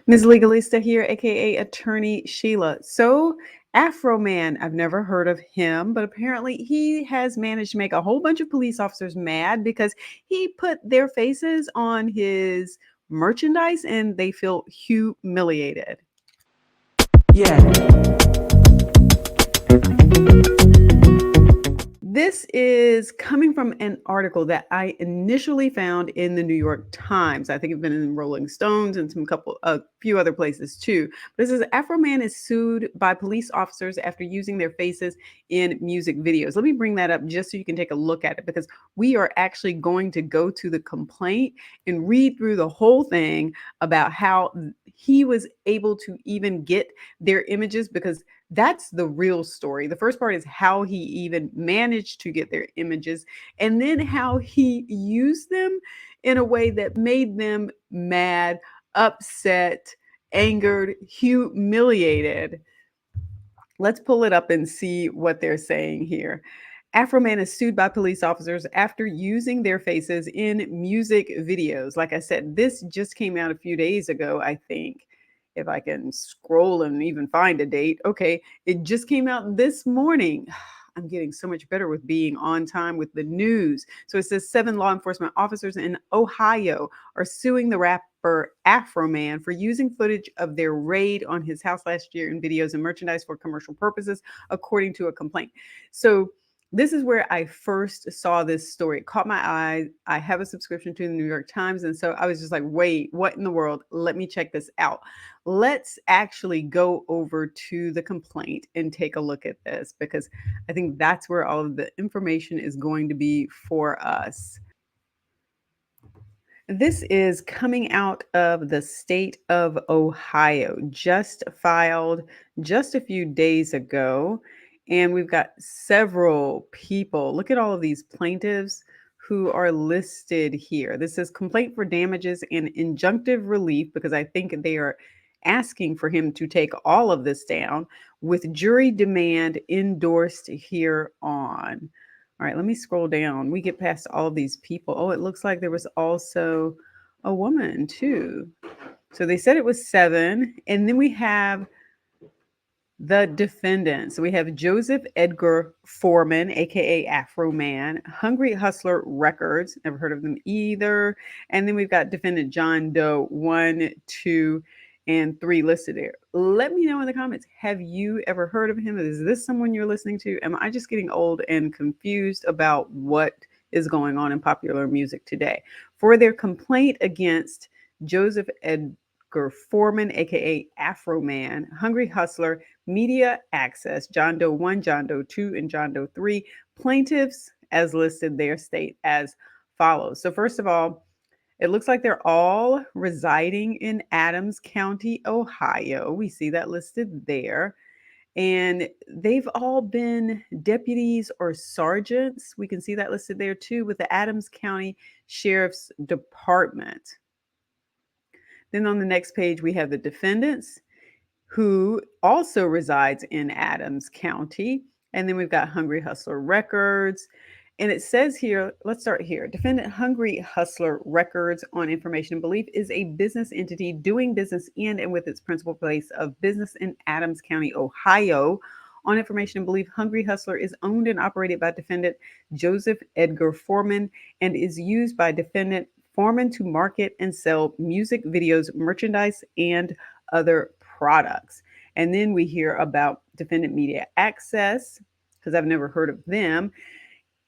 Ms Legalista here, aka Attorney Sheila. So, Afroman, I've never heard of him, but apparently he has managed to make a whole bunch of police officers mad because he put their faces on his merchandise and they feel humiliated. Yeah. This is coming from an article that I initially found in the New York Times. I think it's been in Rolling Stones and a few other places too. But it says Afroman is sued by police officers after using their faces in music videos. Let me bring that up just so you can take a look at it because we are actually going to go to the complaint and read through the whole thing about how he was able to even get their images because that's the real story. The first part is how he even managed to get their images, and then how he used them in a way that made them mad, upset, angered, humiliated. Let's pull it up and see what they're saying here. Afroman is sued by police officers after using their faces in music videos. Like I said, this just came out a few days ago, I think. If I can scroll and even find a date. Okay, it just came out this morning. I'm getting so much better with being on time with the news. So it says 7 law enforcement officers in Ohio are suing the rapper Afroman for using footage of their raid on his house last year in videos and merchandise for commercial purposes, according to a complaint. So this is where I first saw this story. It caught my eye. I have a subscription to the New York Times. And so I was just like, wait, what in the world? Let me check this out. Let's actually go over to the complaint and take a look at this because I think that's where all of the information is going to be for us. This is coming out of the state of Ohio, just filed just a few days ago. And we've got several people. Look at all of these plaintiffs who are listed here. This is complaint for damages and injunctive relief because I think they are asking for him to take all of this down with jury demand endorsed here on. All right, let me scroll down. We get past all of these people. Oh, it looks like there was also a woman too. So they said it was 7. And then we have the defendants. So we have Joseph Edgar Foreman, aka Afroman, Hungry Hustler Records. Never heard of them either. And then we've got defendant John Doe 1, 2, and 3 listed there. Let me know in the comments. Have you ever heard of him? Is this someone you're listening to? Am I just getting old and confused about what is going on in popular music today? For their complaint against Joseph Edgar Foreman, aka Afroman, Hungry Hustler, Media Access, John Doe 1, John Doe 2, and John Doe 3. Plaintiffs, as listed there, state as follows. So, first of all, it looks like they're all residing in Adams County, Ohio. We see that listed there. And they've all been deputies or sergeants. We can see that listed there too with the Adams County Sheriff's Department. Then on the next page, we have the defendants who also resides in Adams County. And then we've got Hungry Hustler Records. And it says here, let's start here. Defendant Hungry Hustler Records on Information and Belief is a business entity doing business in and with its principal place of business in Adams County, Ohio. On Information and Belief, Hungry Hustler is owned and operated by defendant Joseph Edgar Foreman and is used by defendant Foreman to market and sell music videos, merchandise, and other products. And then we hear about Defendant Media Access, because I've never heard of them.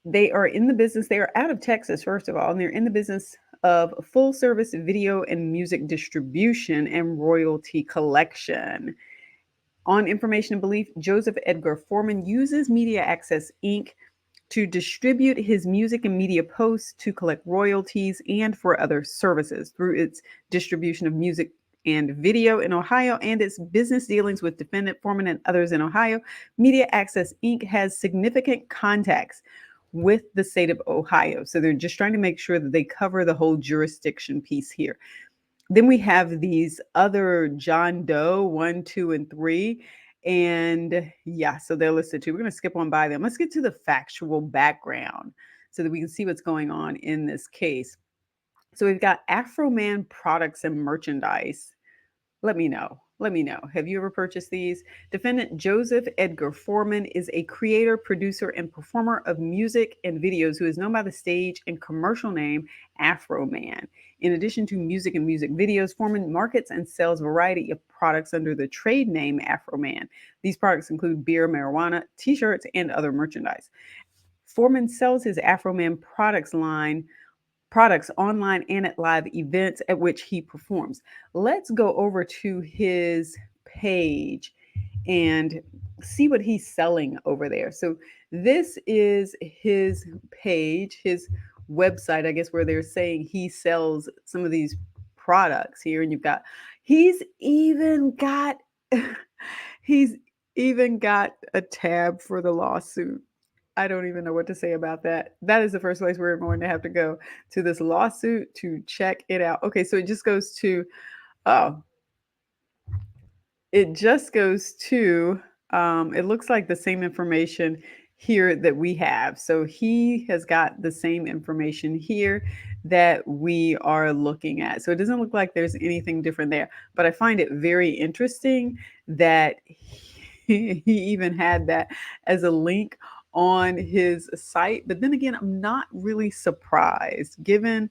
They are in the business, they are out of Texas, first of all, and they're in the business of full service video and music distribution and royalty collection. On Information and Belief, Joseph Edgar Foreman uses Media Access Inc. to distribute his music and media posts to collect royalties and for other services through its distribution of music and video in Ohio and its business dealings with defendant Foreman and others in Ohio. Media Access Inc. has significant contacts with the state of Ohio. So they're just trying to make sure that they cover the whole jurisdiction piece here. Then we have these other John Doe 1, 2, and 3. And yeah, so they're listed too. We're going to skip on by them. Let's get to the factual background so that we can see what's going on in this case. So we've got Afroman products and merchandise. Let me know. Let me know. Have you ever purchased these? Defendant Joseph Edgar Foreman is a creator, producer, and performer of music and videos who is known by the stage and commercial name Afroman. In addition to music and music videos, Foreman markets and sells a variety of products under the trade name Afroman. These products include beer, marijuana, t-shirts, and other merchandise. Foreman sells his Afroman products online and at live events at which he performs. Let's go over to his page and see what he's selling over there. So this is his page, his website, I guess, where they're saying he sells some of these products here. And he's even got, he's even got a tab for the lawsuit. I don't even know what to say about that. That is the first place we're going to have to go, to this lawsuit to check it out. Okay, so it just goes to, oh, it just goes to, it looks like the same information here that we have. So he has got the same information here that we are looking at. So it doesn't look like there's anything different there, but I find it very interesting that he even had that as a link on his site. But then again, I'm not really surprised given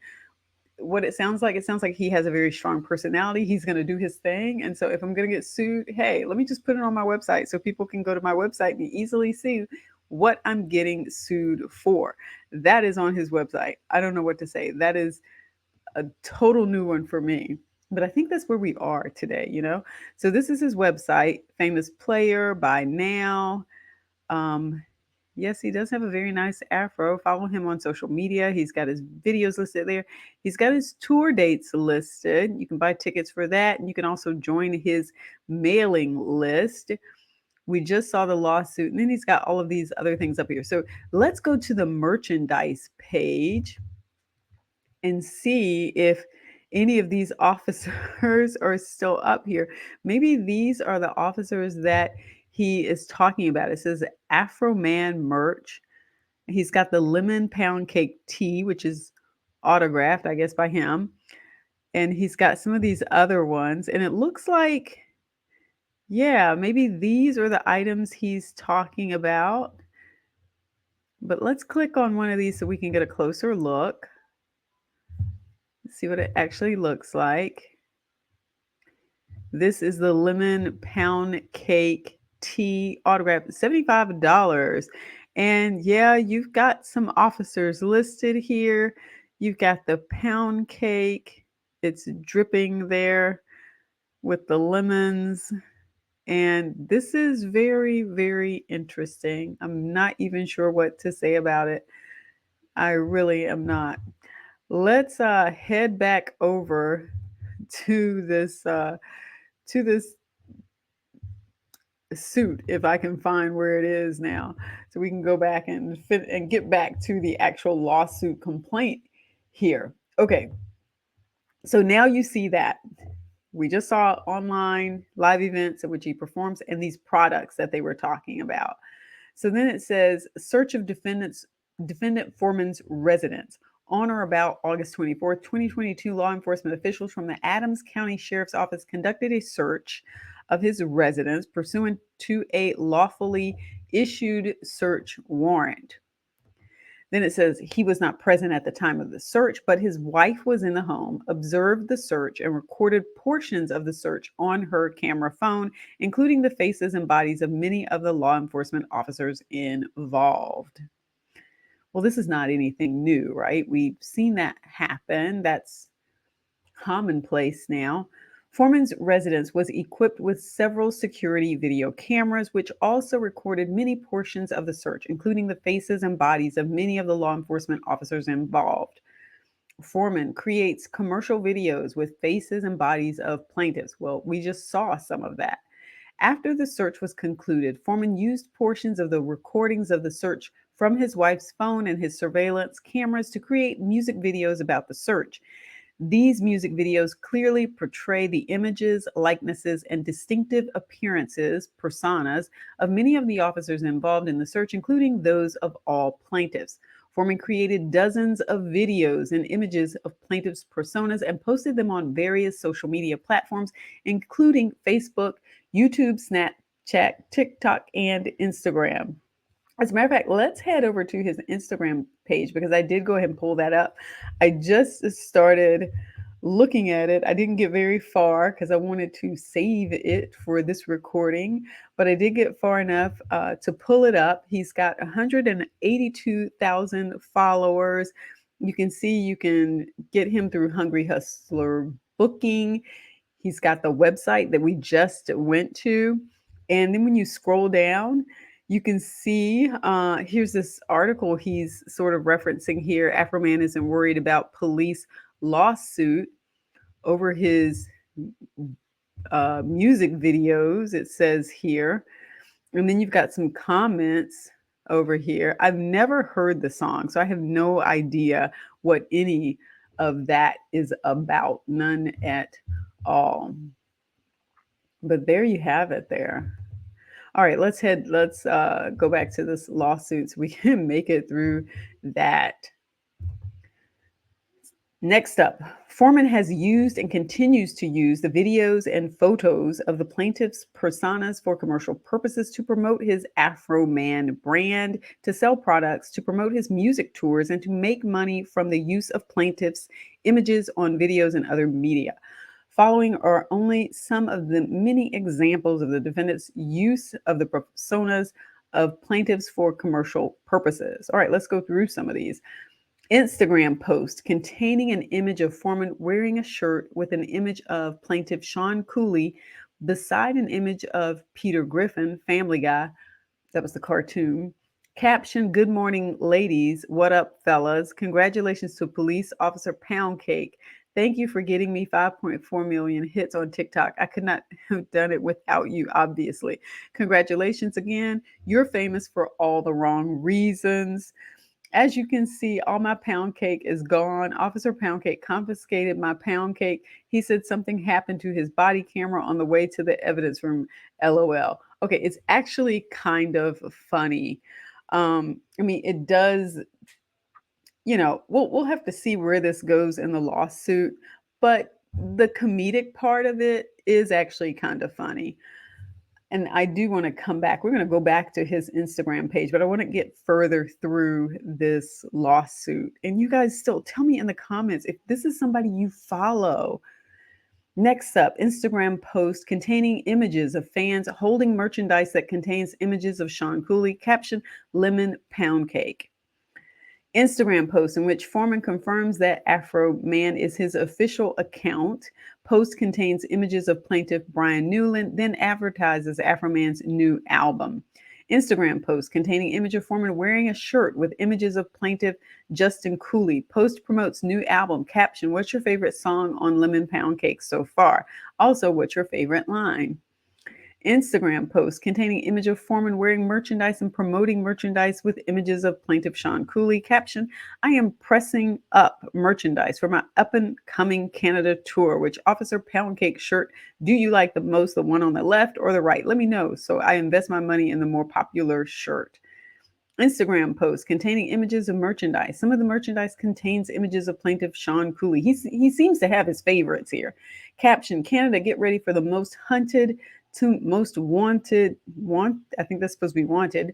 what it sounds like. It sounds like he has a very strong personality. He's going to do his thing. And so if I'm going to get sued, hey, let me just put it on my website so people can go to my website and easily see what I'm getting sued for. That is on his website. I don't know what to say. That is a total new one for me. But I think that's where we are today, you know? So this is his website, famous player by now. Um, yes, he does have a very nice afro. Follow him on social media. He's got his videos listed there. He's got his tour dates listed. You can buy tickets for that. And you can also join his mailing list. We just saw the lawsuit. And then he's got all of these other things up here. So let's go to the merchandise page and see if any of these officers are still up here. Maybe these are the officers that he is talking about. It says Afroman merch. He's got the lemon pound cake tea, which is autographed, I guess, by him. And he's got some of these other ones. And it looks like, yeah, maybe these are the items he's talking about. But let's click on one of these so we can get a closer look. See what it actually looks like. This is the lemon pound cake tea autograph, $75. And yeah, you've got some officers listed here. You've got the pound cake. It's dripping there with the lemons. And this is very, very interesting. I'm not even sure what to say about it. I really am not. Let's head back over to this suit, if I can find where it is now, so we can go back and fit and get back to the actual lawsuit complaint here. Okay, so now you see that we just saw online live events at which he performs and these products that they were talking about. So then it says search of defendant Foreman's residence. On or about August 24th, 2022, law enforcement officials from the Adams County Sheriff's Office conducted a search of his residence pursuant to a lawfully issued search warrant. Then it says he was not present at the time of the search, but his wife was in the home, observed the search, and recorded portions of the search on her camera phone, including the faces and bodies of many of the law enforcement officers involved. Well, this is not anything new, right? We've seen that happen. That's commonplace now. Foreman's residence was equipped with several security video cameras, which also recorded many portions of the search, including the faces and bodies of many of the law enforcement officers involved. Foreman creates commercial videos with faces and bodies of plaintiffs. Well, we just saw some of that. After the search was concluded, Foreman used portions of the recordings of the search from his wife's phone and his surveillance cameras to create music videos about the search. These music videos clearly portray the images, likenesses, and distinctive appearances, personas, of many of the officers involved in the search, including those of all plaintiffs. Foreman created dozens of videos and images of plaintiffs' personas and posted them on various social media platforms, including Facebook, YouTube, Snapchat, TikTok, and Instagram. As a matter of fact, let's head over to his Instagram page because I did go ahead and pull that up. I just started looking at it. I didn't get very far because I wanted to save it for this recording, but I did get far enough to pull it up. He's got 182,000 followers. You can see you can get him through Hungry Hustler Booking. He's got the website that we just went to. And then when you scroll down, you can see here's this article he's sort of referencing here. Afroman isn't worried about police lawsuit over his music videos, it says here. And then you've got some comments over here. I've never heard the song, so I have no idea what any of that is about. None at all. But there you have it there. All right, let's go back to this lawsuit so we can make it through that. Next up, Foreman has used and continues to use the videos and photos of the plaintiff's personas for commercial purposes to promote his Afroman brand, to sell products, to promote his music tours, and to make money from the use of plaintiffs' images on videos and other media. Following are only some of the many examples of the defendant's use of the personas of plaintiffs for commercial purposes. All right, let's go through some of these. Instagram post containing an image of Foreman wearing a shirt with an image of plaintiff Sean Cooley beside an image of Peter Griffin, Family Guy. That was the cartoon. Caption, "Good morning, ladies. What up, fellas? Congratulations to police officer Pound Cake. Thank you for getting me 5.4 million hits on TikTok. I could not have done it without you, obviously. Congratulations again. You're famous for all the wrong reasons." As you can see, all my pound cake is gone. Officer Pound Cake confiscated my pound cake. He said something happened to his body camera on the way to the evidence room. LOL. Okay, it's actually kind of funny. I mean, it does, we'll have to see where this goes in the lawsuit, but the comedic part of it is actually kind of funny. And I do want to come back. We're going to go back to his Instagram page, but I want to get further through this lawsuit. And you guys still tell me in the comments if this is somebody you follow. Next up, Instagram post containing images of fans holding merchandise that contains images of Sean Cooley, caption, "Lemon Pound Cake." Instagram post in which Foreman confirms that Afroman is his official account. Post contains images of plaintiff Brian Newland, then advertises Afroman's new album. Instagram post containing image of Foreman wearing a shirt with images of plaintiff Justin Cooley. Post promotes new album. Caption, "What's your favorite song on Lemon Pound Cake so far? Also, what's your favorite line?" Instagram post containing image of Foreman wearing merchandise and promoting merchandise with images of plaintiff Sean Cooley. Caption, "I am pressing up merchandise for my up and coming Canada tour. Which Officer Pound Cake shirt do you like the most, the one on the left or the right? Let me know so I invest my money in the more popular shirt." Instagram post containing images of merchandise. Some of the merchandise contains images of plaintiff Sean Cooley. He seems to have his favorites here. Caption, "Canada, get ready for the most hunted to most wanted, I think that's supposed to be wanted,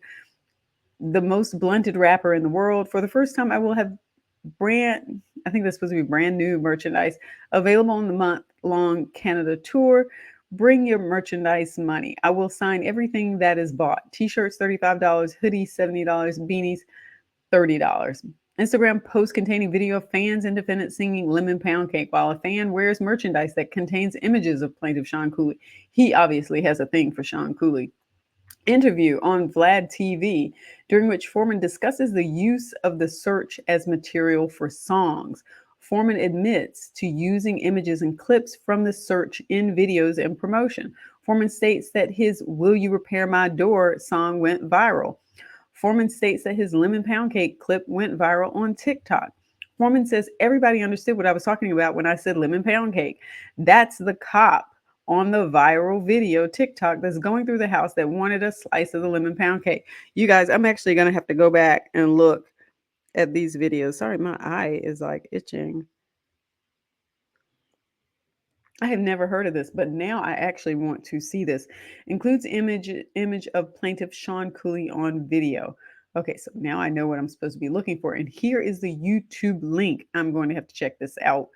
the most blunted rapper in the world. For the first time, I will have I think that's supposed to be brand new merchandise available on the month-long Canada tour. Bring your merchandise money. I will sign everything that is bought. T-shirts, $35, hoodies, $70, beanies, $30. Instagram post containing video of fans and defendants singing Lemon Pound Cake while a fan wears merchandise that contains images of plaintiff Sean Cooley. He obviously has a thing for Sean Cooley. Interview on Vlad TV, during which Foreman discusses the use of the search as material for songs. Foreman admits to using images and clips from the search in videos and promotion. Foreman states that his "Will You Repair My Door" song went viral. Foreman states that his Lemon Pound Cake clip went viral on TikTok. Foreman says everybody understood what I was talking about when I said Lemon Pound Cake. That's the cop on the viral video TikTok that's going through the house that wanted a slice of the Lemon Pound Cake. You guys, I'm actually going to have to go back and look at these videos. Sorry, my eye is like itching. I have never heard of this, but now I actually want to see this. Includes image of plaintiff Sean Cooley on video. Okay, so now I know what I'm supposed to be looking for. And here is the YouTube link. I'm going to have to check this out.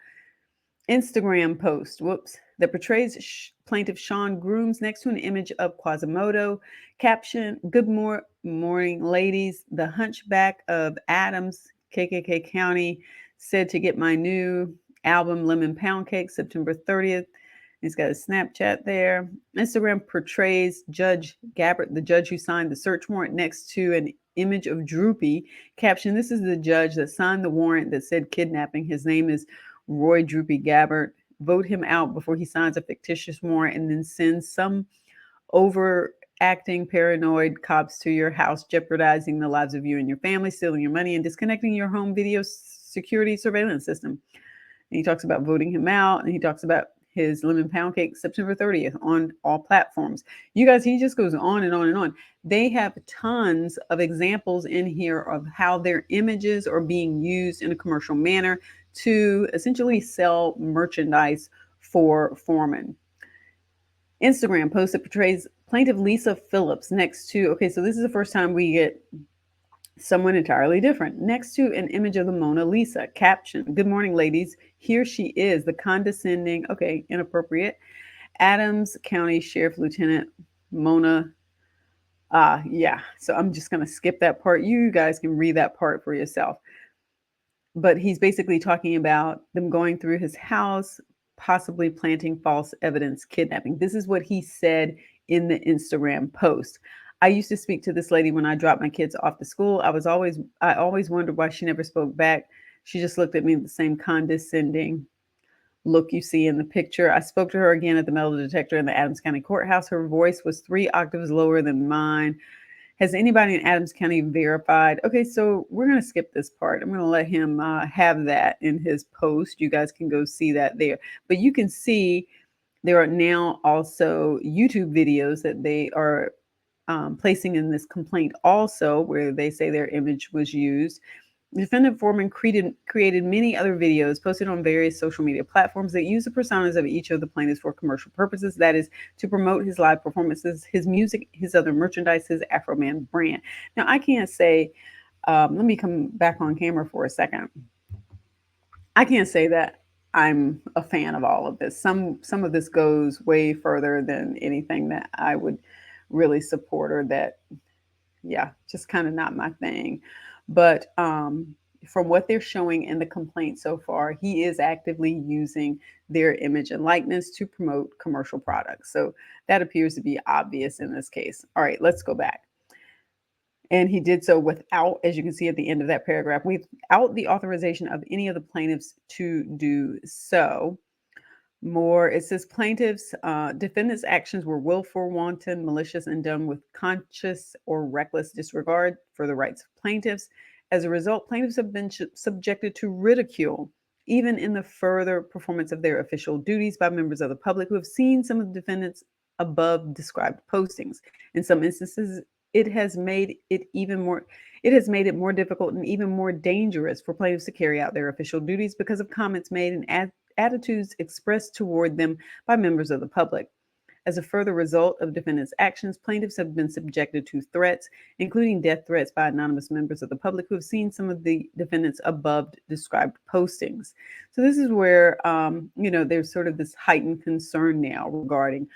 Instagram post, whoops, that portrays plaintiff Sean Grooms next to an image of Quasimodo. Caption, good morning, ladies. The hunchback of Adams, KKK County, said to get my new album, Lemon Pound Cake, September 30th. He's got a Snapchat there. Instagram portrays Judge Gabbard, the judge who signed the search warrant, next to an image of Droopy. Caption, this is the judge that signed the warrant that said kidnapping. His name is Roy Droopy Gabbard. Vote him out before he signs a fictitious warrant and then sends some overacting paranoid cops to your house, jeopardizing the lives of you and your family, stealing your money, and disconnecting your home video security surveillance system. And he talks about voting him out, and he talks about his lemon pound cake September 30th on all platforms. You guys, he just goes on and on and on. They have tons of examples in here of how their images are being used in a commercial manner to essentially sell merchandise for Foreman. Instagram post that portrays plaintiff Lisa Phillips next to, okay, so this is the first time we get someone entirely different, next to an image of the Mona Lisa. Caption, good morning, ladies. Here she is, the condescending, okay, inappropriate, Adams County Sheriff Lieutenant Mona. Yeah, so I'm just going to skip that part. You guys can read that part for yourself. But he's basically talking about them going through his house, possibly planting false evidence, kidnapping. This is what he said in the Instagram post. I used to speak to this lady when I dropped my kids off to school. I always wondered why she never spoke back. She just looked at me with the same condescending look you see in the picture. I spoke to her again at the metal detector in the Adams County Courthouse. Her voice was 3 octaves lower than mine. Has anybody in Adams County verified? Okay, so we're going to skip this part. I'm going to let him have that in his post. You guys can go see that there. But you can see there are now also YouTube videos that they are placing in this complaint also, where they say their image was used. Defendant Foreman created many other videos posted on various social media platforms that use the personas of each of the plaintiffs for commercial purposes. That is, to promote his live performances, his music, his other merchandise, his Afroman brand. Now, I can't say, let me come back on camera for a second. I can't say that I'm a fan of all of this. Some of this goes way further than anything that I would really support, or that, yeah, just kind of not my thing. But from what they're showing in the complaint so far, he is actively using their image and likeness to promote commercial products. So that appears to be obvious in this case. All right, let's go back. And he did so without, as you can see at the end of that paragraph, without the authorization of any of the plaintiffs to do so. More, it says plaintiffs, defendants' actions were willful, wanton, malicious, and done with conscious or reckless disregard for the rights of plaintiffs. As a result, plaintiffs have been subjected to ridicule, even in the further performance of their official duties, by members of the public who have seen some of the defendants' above described postings. In some instances, it has made it even more it has made it more difficult and even more dangerous for plaintiffs to carry out their official duties because of comments made and attitudes expressed toward them by members of the public. As a further result of defendants' actions, plaintiffs have been subjected to threats, including death threats by anonymous members of the public who have seen some of the defendants' above described postings. So this is where, there's sort of this heightened concern now regarding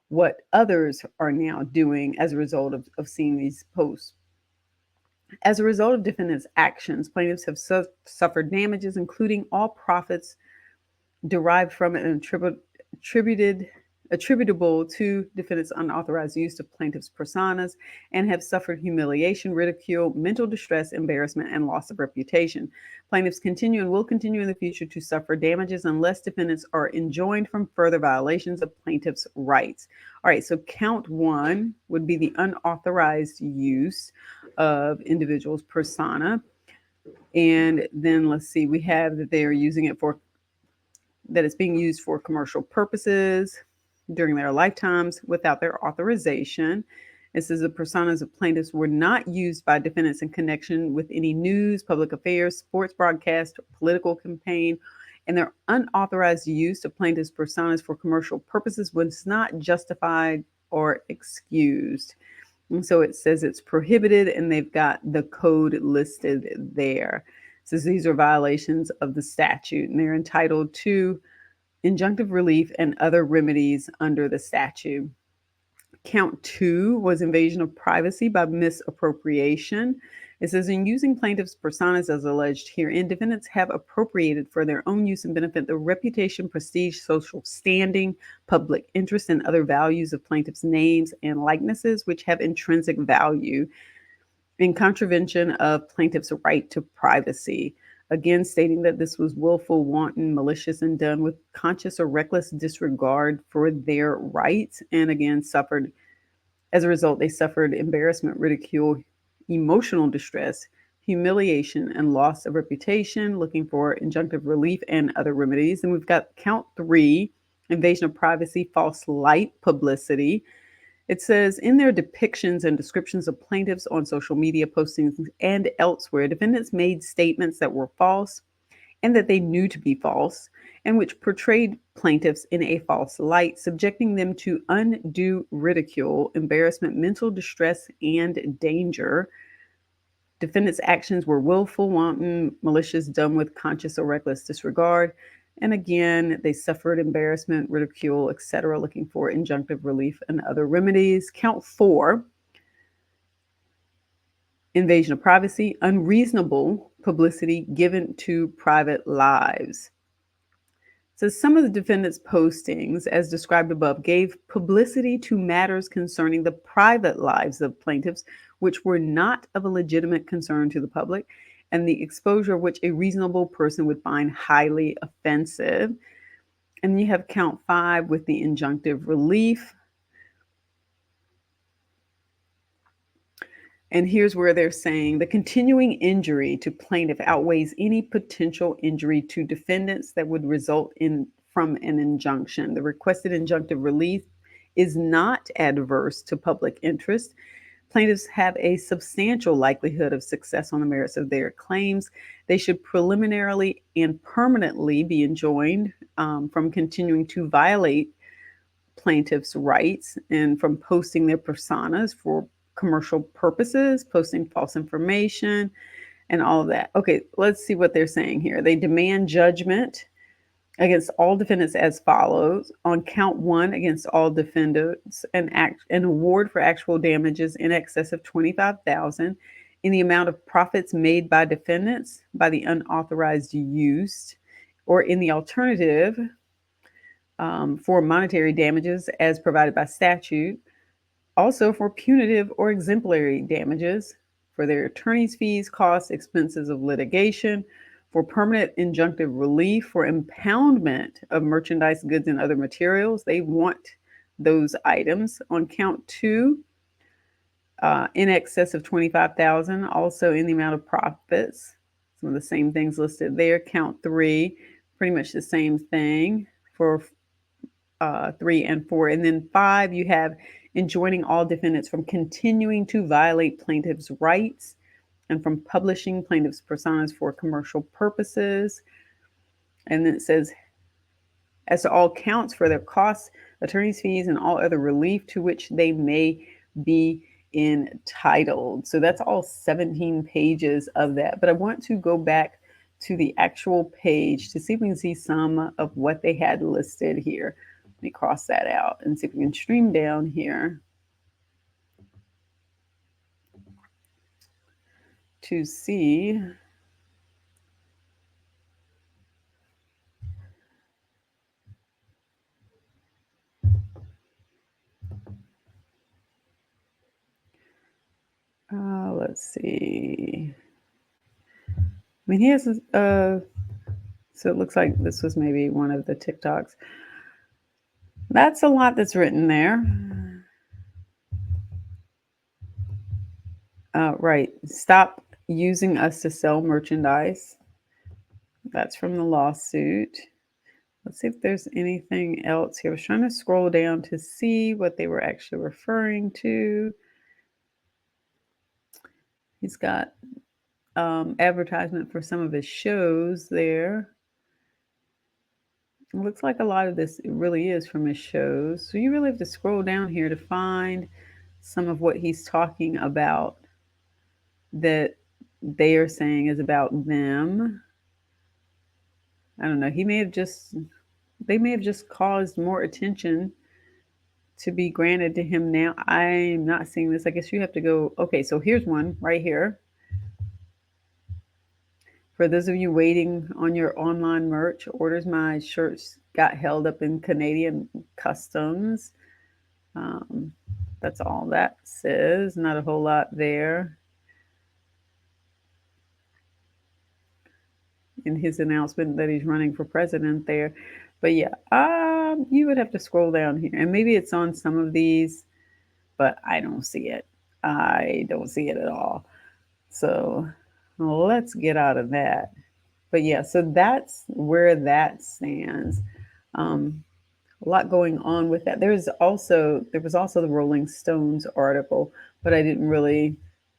what others are now doing as a result of seeing these posts. As a result of defendants' actions, plaintiffs have suffered damages, including all profits derived from it and attributable to defendants' unauthorized use of plaintiffs' personas, and have suffered humiliation, ridicule, mental distress, embarrassment, and loss of reputation. Plaintiffs continue and will continue in the future to suffer damages unless defendants are enjoined from further violations of plaintiffs' rights. All right, so count one would be the unauthorized use of individuals' persona. And then let's see, we have that they are using it for, that it's being used for commercial purposes during their lifetimes without their authorization. It says the personas of plaintiffs were not used by defendants in connection with any news, public affairs, sports broadcast, or political campaign, and their unauthorized use of plaintiffs' personas for commercial purposes was not justified or excused. And so it says it's prohibited, and they've got the code listed there. It says these are violations of the statute, and they're entitled to injunctive relief and other remedies under the statute. Count 2 was invasion of privacy by misappropriation. It says in using plaintiffs' personas as alleged herein, defendants have appropriated for their own use and benefit the reputation, prestige, social standing, public interest, and other values of plaintiffs' names and likenesses, which have intrinsic value, in contravention of plaintiffs' right to privacy. Again, stating that this was willful, wanton, malicious, and done with conscious or reckless disregard for their rights. And again, as a result, they suffered embarrassment, ridicule, emotional distress, humiliation, and loss of reputation, looking for injunctive relief and other remedies. And we've got count 3, invasion of privacy, false light publicity. It says in their depictions and descriptions of plaintiffs on social media postings and elsewhere, defendants made statements that were false and that they knew to be false, and which portrayed plaintiffs in a false light, subjecting them to undue ridicule, embarrassment, mental distress, and danger. Defendants' actions were willful, wanton, malicious, done with conscious or reckless disregard. And again, they suffered embarrassment, ridicule, etc., looking for injunctive relief and other remedies. Count 4, invasion of privacy, unreasonable publicity given to private lives. So some of the defendants' postings, as described above, gave publicity to matters concerning the private lives of plaintiffs, which were not of a legitimate concern to the public, and the exposure of which a reasonable person would find highly offensive. And you have count 5 with the injunctive relief. And here's where they're saying the continuing injury to plaintiff outweighs any potential injury to defendants that would result from an injunction. The requested injunctive relief is not adverse to public interest. Plaintiffs have a substantial likelihood of success on the merits of their claims. They should preliminarily and permanently be enjoined from continuing to violate plaintiffs' rights and from posting their personas for commercial purposes, posting false information, and all of that. Okay, let's see what they're saying here. They demand judgment against all defendants as follows. On count 1, against all defendants, an award for actual damages in excess of $25,000 in the amount of profits made by defendants by the unauthorized use, or in the alternative, for monetary damages as provided by statute. Also for punitive or exemplary damages, for their attorney's fees, costs, expenses of litigation, for permanent injunctive relief, for impoundment of merchandise, goods, and other materials. They want those items. On count 2, in excess of $25,000, also in the amount of profits. Some of the same things listed there. Count 3, pretty much the same thing for 3 and 4. And then 5, you have enjoining all defendants from continuing to violate plaintiffs' rights and from publishing plaintiffs' personas for commercial purposes. And then it says, as to all counts for their costs, attorney's fees, and all other relief to which they may be entitled. So that's all 17 pages of that. But I want to go back to the actual page to see if we can see some of what they had listed here. Let me cross that out and see if we can stream down here to see. Let's see. I mean, he has, so it looks like this was maybe one of the TikToks. That's a lot that's written there. Right. Stop using us to sell merchandise. That's from the lawsuit. Let's see if there's anything else here. I was trying to scroll down to see what they were actually referring to. He's got advertisement for some of his shows there. It looks like a lot of this really is from his shows. So you really have to scroll down here to find some of what he's talking about that they are saying is about them. I don't know. They may have just caused more attention to be granted to him now. I'm not seeing this. I guess you have to go. Okay, so here's one right here. For those of you waiting on your online merch, orders my shirts got held up in Canadian customs. Um, that's all that says. Not a whole lot there in his announcement that he's running for president there. But yeah, you would have to scroll down here, and maybe it's on some of these, but I don't see it. I don't see it at all. So let's get out of that. But yeah, so that's where that stands. Um, a lot going on with that. There was also the Rolling Stones article, but I didn't really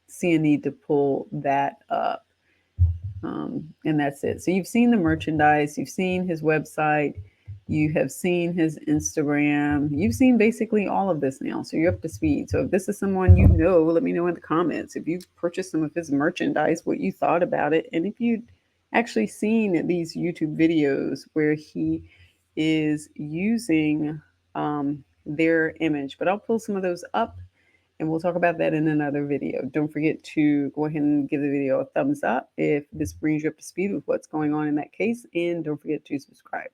see a need to pull that up. And that's it. So you've seen the merchandise, you've seen his website, you have seen his Instagram, you've seen basically all of this now. So you're up to speed. So if this is someone you know, let me know in the comments. If you've purchased some of his merchandise, what you thought about it, and if you'd actually seen these YouTube videos where he is using their image. But I'll pull some of those up and we'll talk about that in another video. Don't forget to go ahead and give the video a thumbs up if this brings you up to speed with what's going on in that case. And don't forget to subscribe.